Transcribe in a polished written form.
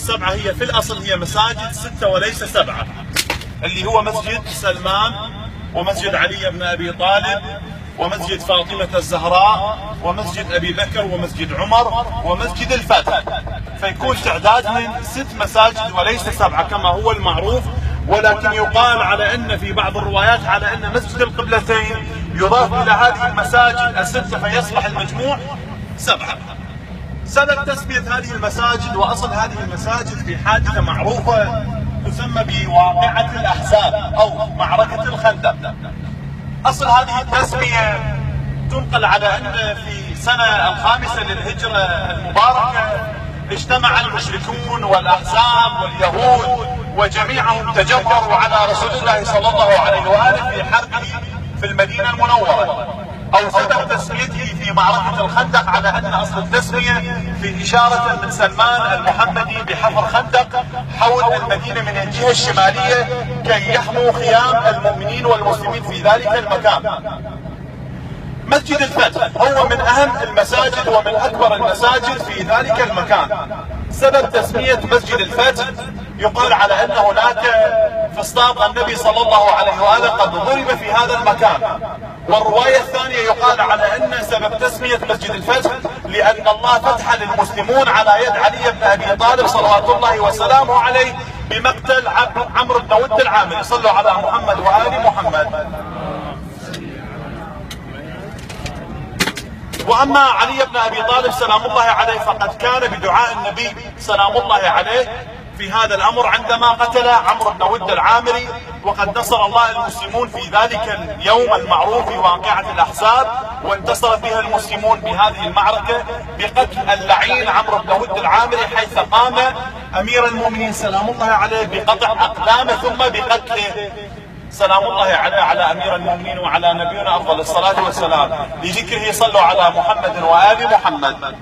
السبعة هي في الأصل هي مساجد 6 وليس 7، اللي هو مسجد سلمان ومسجد علي بن أبي طالب ومسجد فاطمة الزهراء ومسجد أبي بكر ومسجد عمر ومسجد الفتح، فيكون تعداد من 6 مساجد وليس 7 كما هو المعروف. ولكن يقال على أن في بعض الروايات على أن مسجد القبلتين يضاف إلى هذه المساجد 6 فيصبح المجموع 7. سبب تسمية هذه المساجد وأصل هذه المساجد في حادثة معروفة تسمى بواقعة الأحزاب أو معركة الخندق. أصل هذه التسمية تنقل على أن في سنة 5 للهجرة المباركة اجتمع المشركون والأحزاب واليهود وجميعهم تجمعوا على رسول الله صلى الله عليه وآله في حربه في المدينة المنورة، أو سبب تسميته في معركة الخندق على أن أصل التسمية في إشارة من سلمان المحمدي بحفر خندق حول المدينة من الجهة الشمالية كي يحموا خيام المؤمنين والمسلمين في ذلك المكان. مسجد الفتح هو من أهم المساجد ومن أكبر المساجد في ذلك المكان. سبب تسمية مسجد الفتح يقال على أن هناك فسطاط النبي صلى الله عليه وآله قد ضرب في هذا المكان. والرواية الثانية يقال على أن سبب تسمية مسجد الفتح لأن الله فتح للمسلمون على يد علي بن أبي طالب صلوات الله وسلامه عليه بمقتل عمرو بن ود العامري. صلوا على محمد وآل محمد. وأما علي بن أبي طالب سلام الله عليه فقد كان بدعاء النبي سلام الله عليه في هذا الأمر عندما قتل عمرو بن ود العامري، وقد نصر الله المسلمون في ذلك اليوم المعروف في واقعة الأحزاب، وانتصر فيها المسلمون بهذه المعركة بقتل اللعين عمرو بن ود العامري، حيث قام أمير المؤمنين سلام الله عليه بقطع أقدامه ثم بقتله سلام الله عليه على أمير المؤمنين وعلى نبينا أفضل الصلاة والسلام. لذكره صلوا على محمد وآل محمد.